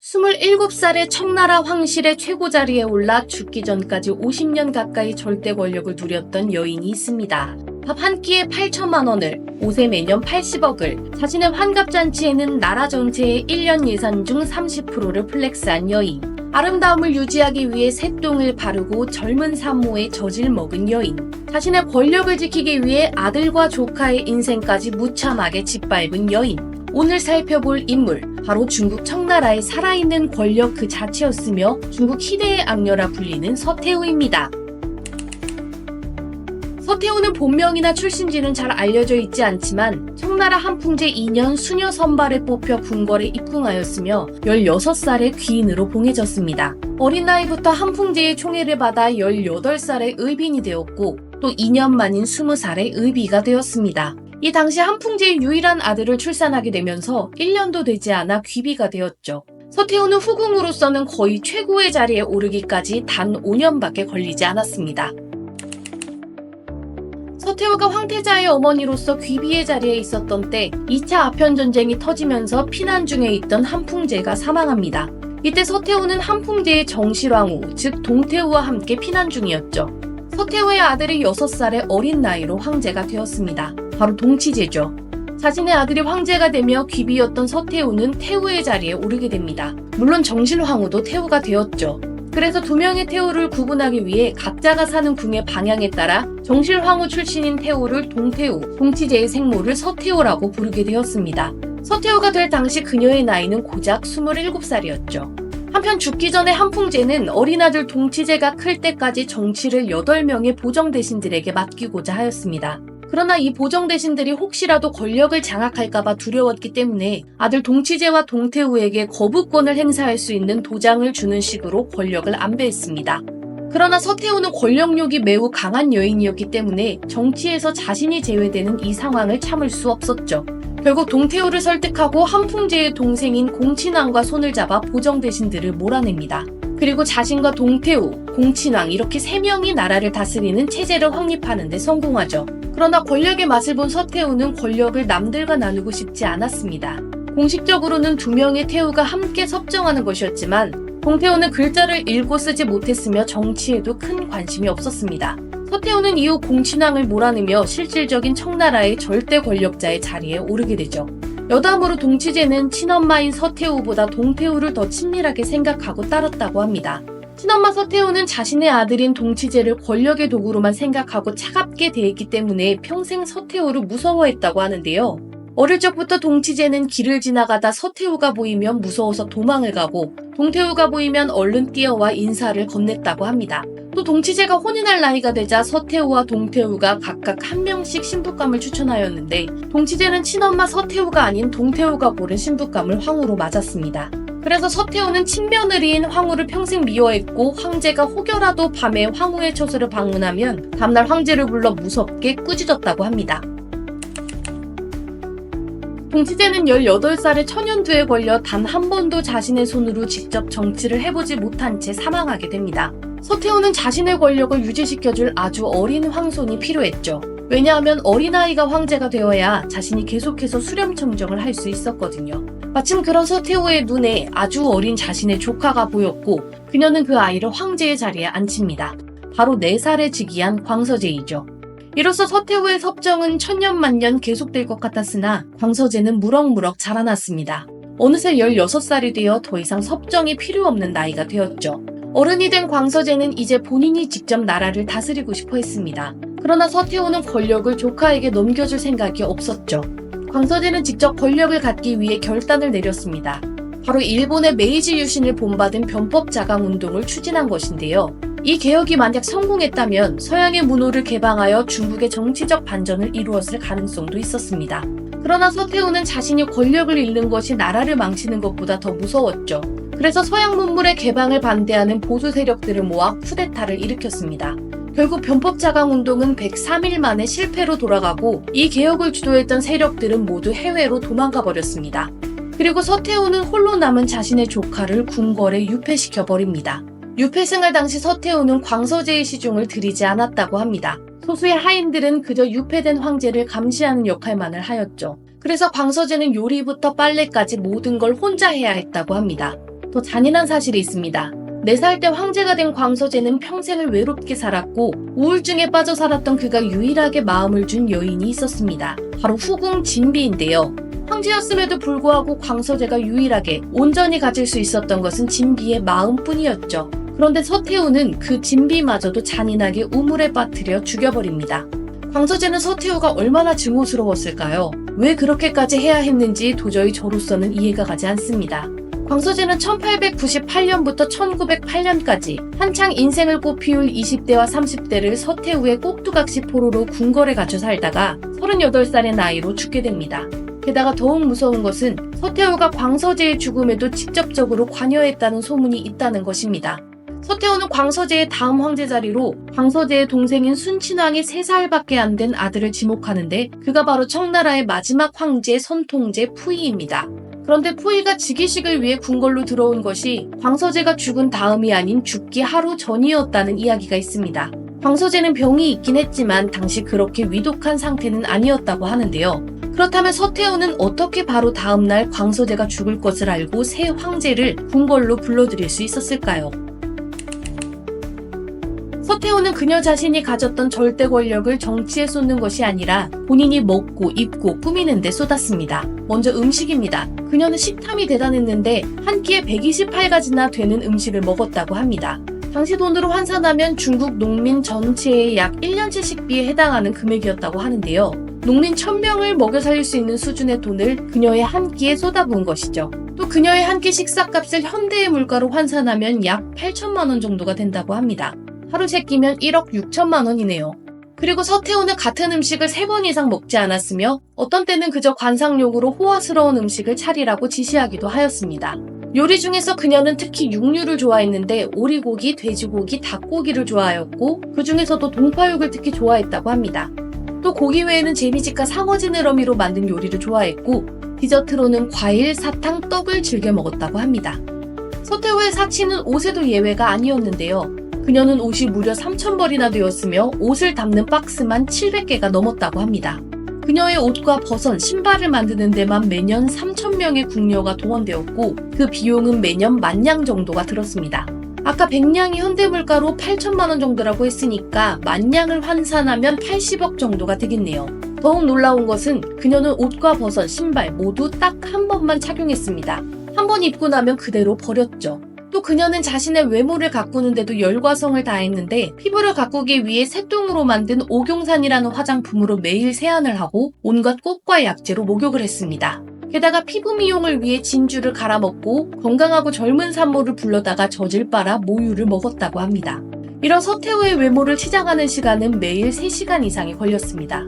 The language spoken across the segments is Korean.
27살의 청나라 황실의 최고 자리에 올라 죽기 전까지 50년 가까이 절대 권력을 누렸던 여인이 있습니다. 밥 한 끼에 8천만 원을, 옷에 매년 80억을, 자신의 환갑잔치에는 나라 전체의 1년 예산 중 30%를 플렉스한 여인. 아름다움을 유지하기 위해 새똥을 바르고 젊은 산모에 젖을 먹은 여인. 자신의 권력을 지키기 위해 아들과 조카의 인생까지 무참하게 짓밟은 여인. 오늘 살펴볼 인물, 바로 중국 청나라의 살아있는 권력 그 자체였으며 중국 희대의 악녀라 불리는 서태후입니다. 서태후는 본명이나 출신지는 잘 알려져 있지 않지만 청나라 한풍제 2년 수녀 선발에 뽑혀 궁궐에 입궁하였으며 16살의 귀인으로 봉해졌습니다. 어린 나이부터 한풍제의 총애를 받아 18살의 의빈이 되었고 또 2년 만인 20살의 의비가 되었습니다. 이 당시 한풍제의 유일한 아들을 출산하게 되면서 1년도 되지 않아 귀비가 되었죠. 서태후는 후궁으로서는 거의 최고의 자리에 오르기까지 단 5년밖에 걸리지 않았습니다. 서태후가 황태자의 어머니로서 귀비의 자리에 있었던 때 2차 아편전쟁이 터지면서 피난 중에 있던 한풍제가 사망합니다. 이때 서태후는 한풍제의 정실왕후, 즉 동태후와 함께 피난 중이었죠. 서태후의 아들이 6살의 어린 나이로 황제가 되었습니다. 바로 동치제죠. 자신의 아들이 황제가 되며 귀비였던 서태후는 태후의 자리에 오르게 됩니다. 물론 정실왕후도 태후가 되었죠. 그래서 두 명의 태후를 구분하기 위해 각자가 사는 궁의 방향에 따라 정실왕후 출신인 태후를 동태후, 동치제의 생모를 서태후라고 부르게 되었습니다. 서태후가 될 당시 그녀의 나이는 고작 27살이었죠. 한편 죽기 전에 한풍제는 어린아들 동치제가 클 때까지 정치를 8명의 보정대신들에게 맡기고자 하였습니다. 그러나 이 보정대신들이 혹시라도 권력을 장악할까봐 두려웠기 때문에 아들 동치제와 동태후에게 거부권을 행사할 수 있는 도장을 주는 식으로 권력을 안배했습니다. 그러나 서태후는 권력욕이 매우 강한 여인이었기 때문에 정치에서 자신이 제외되는 이 상황을 참을 수 없었죠. 결국 동태후를 설득하고 한풍제의 동생인 공친왕과 손을 잡아 보정대신들을 몰아냅니다. 그리고 자신과 동태후, 공친왕 이렇게 3명이 나라를 다스리는 체제를 확립하는 데 성공하죠. 그러나 권력의 맛을 본 서태후는 권력을 남들과 나누고 싶지 않았습니다. 공식적으로는 2명의 태후가 함께 섭정하는 것이었지만 동태후는 글자를 읽고 쓰지 못했으며 정치에도 큰 관심이 없었습니다. 서태후는 이후 공친왕을 몰아내며 실질적인 청나라의 절대 권력자의 자리에 오르게 되죠. 여담으로 동치제는 친엄마인 서태후보다 동태후를 더 친밀하게 생각하고 따랐다고 합니다. 친엄마 서태후는 자신의 아들인 동치제를 권력의 도구로만 생각하고 차갑게 대했기 때문에 평생 서태후를 무서워했다고 하는데요. 어릴 적부터 동치제는 길을 지나가다 서태후가 보이면 무서워서 도망을 가고 동태후가 보이면 얼른 뛰어와 인사를 건넸다고 합니다. 또 동치제가 혼이 날 나이가 되자 서태후와 동태후가 각각 한 명씩 신부감을 추천하였는데 동치제는 친엄마 서태후가 아닌 동태후가 고른 신부감을 황후로 맞았습니다. 그래서 서태후는 친며느리인 황후를 평생 미워했고 황제가 혹여라도 밤에 황후의 처소를 방문하면 다음날 황제를 불러 무섭게 꾸짖었다고 합니다. 동치제는 18살에 천연두에 걸려 단 한 번도 자신의 손으로 직접 정치를 해보지 못한 채 사망하게 됩니다. 서태후는 자신의 권력을 유지시켜줄 아주 어린 황손이 필요했죠. 왜냐하면 어린아이가 황제가 되어야 자신이 계속해서 수렴청정을 할 수 있었거든요. 마침 그런 서태후의 눈에 아주 어린 자신의 조카가 보였고 그녀는 그 아이를 황제의 자리에 앉힙니다. 바로 4살에 즉위한 광서제이죠. 이로써 서태후의 섭정은 천년만년 계속될 것 같았으나 광서제는 무럭무럭 자라났습니다. 어느새 16살이 되어 더 이상 섭정이 필요 없는 나이가 되었죠. 어른이 된 광서제는 이제 본인이 직접 나라를 다스리고 싶어 했습니다. 그러나 서태후는 권력을 조카에게 넘겨줄 생각이 없었죠. 광서제는 직접 권력을 갖기 위해 결단을 내렸습니다. 바로 일본의 메이지 유신을 본받은 변법 자강 운동을 추진한 것인데요. 이 개혁이 만약 성공했다면 서양의 문호를 개방하여 중국의 정치적 반전을 이루었을 가능성도 있었습니다. 그러나 서태후는 자신이 권력을 잃는 것이 나라를 망치는 것보다 더 무서웠죠. 그래서 서양 문물의 개방을 반대하는 보수 세력들을 모아 쿠데타를 일으켰습니다. 결국 변법 자강 운동은 103일 만에 실패로 돌아가고 이 개혁을 주도했던 세력들은 모두 해외로 도망가 버렸습니다. 그리고 서태후는 홀로 남은 자신의 조카를 궁궐에 유폐시켜 버립니다. 유폐 생활 당시 서태후는 광서제의 시중을 들이지 않았다고 합니다. 소수의 하인들은 그저 유폐된 황제를 감시하는 역할만을 하였죠. 그래서 광서제는 요리부터 빨래까지 모든 걸 혼자 해야 했다고 합니다. 더 잔인한 사실이 있습니다. 4살 때 황제가 된 광서제는 평생을 외롭게 살았고 우울증에 빠져 살았던 그가 유일하게 마음을 준 여인이 있었습니다. 바로 후궁 진비인데요. 황제였음에도 불구하고 광서제가 유일하게 온전히 가질 수 있었던 것은 진비의 마음뿐이었죠. 그런데 서태후는 그 진비마저도 잔인하게 우물에 빠뜨려 죽여버립니다. 광서제는 서태후가 얼마나 증오스러웠을까요? 왜 그렇게까지 해야 했는지 도저히 저로서는 이해가 가지 않습니다. 광서제는 1898년부터 1908년까지 한창 인생을 꽃피울 20대와 30대를 서태후의 꼭두각시 포로로 궁궐에 갇혀 살다가 38살의 나이로 죽게 됩니다. 게다가 더욱 무서운 것은 서태후가 광서제의 죽음에도 직접적으로 관여했다는 소문이 있다는 것입니다. 서태후는 광서제의 다음 황제 자리로 광서제의 동생인 순친왕이 3살밖에 안 된 아들을 지목하는데 그가 바로 청나라의 마지막 황제 선통제 푸이입니다. 그런데 푸이가 즉위식을 위해 궁궐로 들어온 것이 광서제가 죽은 다음이 아닌 죽기 하루 전이었다는 이야기가 있습니다. 광서제는 병이 있긴 했지만 당시 그렇게 위독한 상태는 아니었다고 하는데요. 그렇다면 서태후는 어떻게 바로 다음날 광서제가 죽을 것을 알고 새 황제를 궁궐로 불러들일 수 있었을까요? 서태후는 그녀 자신이 가졌던 절대 권력을 정치에 쏟는 것이 아니라 본인이 먹고 입고 꾸미는 데 쏟았습니다. 먼저 음식입니다. 그녀는 식탐이 대단했는데 한 끼에 128가지나 되는 음식을 먹었다고 합니다. 당시 돈으로 환산하면 중국 농민 전체의 약 1년치 식비에 해당하는 금액이었다고 하는데요. 농민 1000명을 먹여 살릴 수 있는 수준의 돈을 그녀의 한 끼에 쏟아부은 것이죠. 또 그녀의 한 끼 식사값을 현대의 물가로 환산하면 약 8천만 원 정도가 된다고 합니다. 하루 3끼면 1억 6천만 원이네요. 그리고 서태후는 같은 음식을 3번 이상 먹지 않았으며 어떤 때는 그저 관상용으로 호화스러운 음식을 차리라고 지시하기도 하였습니다. 요리 중에서 그녀는 특히 육류를 좋아했는데 오리고기, 돼지고기, 닭고기를 좋아하였고 그 중에서도 동파육을 특히 좋아했다고 합니다. 또 고기 외에는 제비집과 상어지느러미로 만든 요리를 좋아했고 디저트로는 과일, 사탕, 떡을 즐겨 먹었다고 합니다. 서태후의 사치는 옷에도 예외가 아니었는데요. 그녀는 옷이 무려 3,000벌이나 되었으며 옷을 담는 박스만 700개가 넘었다고 합니다. 그녀의 옷과 버선, 신발을 만드는 데만 매년 3,000명의 궁녀가 동원되었고 그 비용은 매년 10,000냥 정도가 들었습니다. 아까 100냥이 현대물가로 8천만 원 정도라고 했으니까 10,000냥을 환산하면 80억 정도가 되겠네요. 더욱 놀라운 것은 그녀는 옷과 버선, 신발 모두 딱 한 번만 착용했습니다. 한 번 입고 나면 그대로 버렸죠. 또 그녀는 자신의 외모를 가꾸는데도 열과성을 다했는데 피부를 가꾸기 위해 새똥으로 만든 옥용산이라는 화장품으로 매일 세안을 하고 온갖 꽃과 약재로 목욕을 했습니다. 게다가 피부 미용을 위해 진주를 갈아먹고 건강하고 젊은 산모를 불러다가 젖을 빨아 모유를 먹었다고 합니다. 이런 서태후의 외모를 치장하는 시간은 매일 3시간 이상이 걸렸습니다.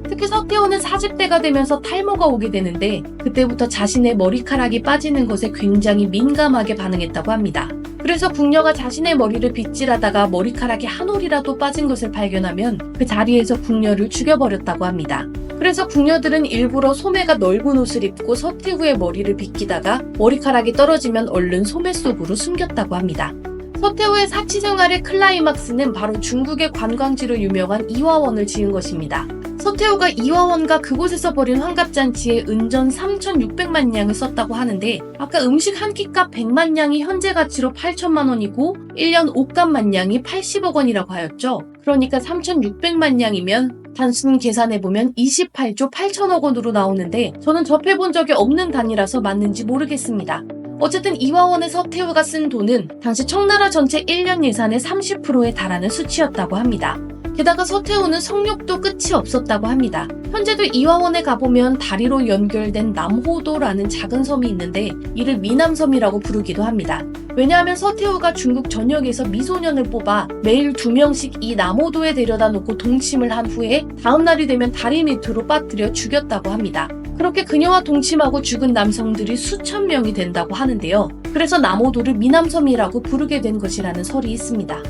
특히 서태후는 40대가 되면서 탈모가 오게 되는데 그때부터 자신의 머리카락이 빠지는 것에 굉장히 민감하게 반응했다고 합니다. 그래서 궁녀가 자신의 머리를 빗질하다가 머리카락이 한 올이라도 빠진 것을 발견하면 그 자리에서 궁녀를 죽여버렸다고 합니다. 그래서 궁녀들은 일부러 소매가 넓은 옷을 입고 서태후의 머리를 빗기다가 머리카락이 떨어지면 얼른 소매 속으로 숨겼다고 합니다. 서태후의 사치 생활의 클라이막스는 바로 중국의 관광지로 유명한 이화원을 지은 것입니다. 서태후가 이화원과 그곳에서 벌인 환갑잔치에 은전 3,600만 냥을 썼다고 하는데 아까 음식 한 끼값 100만 냥이 현재 가치로 8천만 원이고 1년 옷값만 냥이 80억 원이라고 하였죠. 그러니까 3,600만 냥이면 단순 계산해보면 28조 8천억 원으로 나오는데 저는 접해본 적이 없는 단위라서 맞는지 모르겠습니다. 어쨌든 이화원의 서태후가 쓴 돈은 당시 청나라 전체 1년 예산의 30%에 달하는 수치였다고 합니다. 게다가 서태후는 성욕도 끝이 없었다고 합니다. 현재도 이화원에 가보면 다리로 연결된 남호도라는 작은 섬이 있는데 이를 미남섬이라고 부르기도 합니다. 왜냐하면 서태후가 중국 전역에서 미소년을 뽑아 매일 2명씩 이 남호도에 데려다 놓고 동침을 한 후에 다음날이 되면 다리 밑으로 빠뜨려 죽였다고 합니다. 그렇게 그녀와 동침하고 죽은 남성들이 수천 명이 된다고 하는데요. 그래서 남호도를 미남섬이라고 부르게 된 것이라는 설이 있습니다.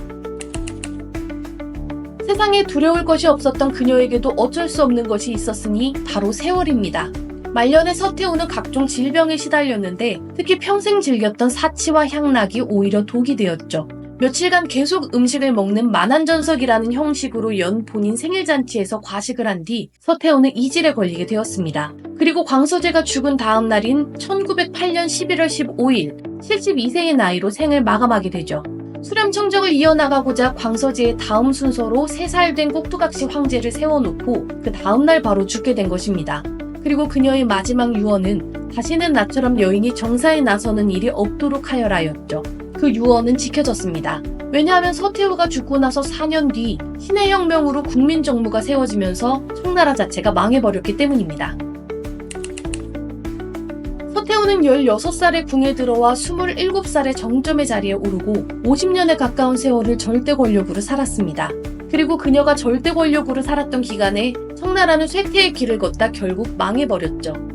세상에 두려울 것이 없었던 그녀에게도 어쩔 수 없는 것이 있었으니 바로 세월입니다. 말년에 서태후는 각종 질병에 시달렸는데 특히 평생 즐겼던 사치와 향락이 오히려 독이 되었죠. 며칠간 계속 음식을 먹는 만한전석이라는 형식으로 연 본인 생일잔치에서 과식을 한 뒤 서태후는 이질에 걸리게 되었습니다. 그리고 광서재가 죽은 다음 날인 1908년 11월 15일 72세의 나이로 생을 마감하게 되죠. 수렴 청정을 이어나가고자 광서재의 다음 순서로 3살 된 꼭두각시 황제를 세워놓고 그 다음날 바로 죽게 된 것입니다. 그리고 그녀의 마지막 유언은 다시는 나처럼 여인이 정사에 나서는 일이 없도록 하여라였죠. 그 유언은 지켜졌습니다. 왜냐하면 서태후가 죽고 나서 4년 뒤 신해혁명으로 국민정부가 세워지면서 청나라 자체가 망해버렸기 때문입니다. 서태후는 16살에 궁에 들어와 27살에 정점의 자리에 오르고 50년에 가까운 세월을 절대 권력으로 살았습니다. 그리고 그녀가 절대 권력으로 살았던 기간에 청나라는 쇠퇴의 길을 걷다 결국 망해버렸죠.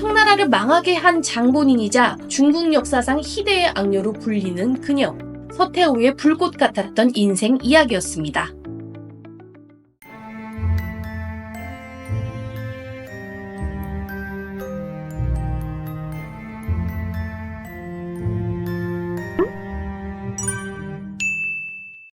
청나라를 망하게 한 장본인이자 중국 역사상 희대의 악녀로 불리는 그녀, 서태후의 불꽃 같았던 인생 이야기였습니다.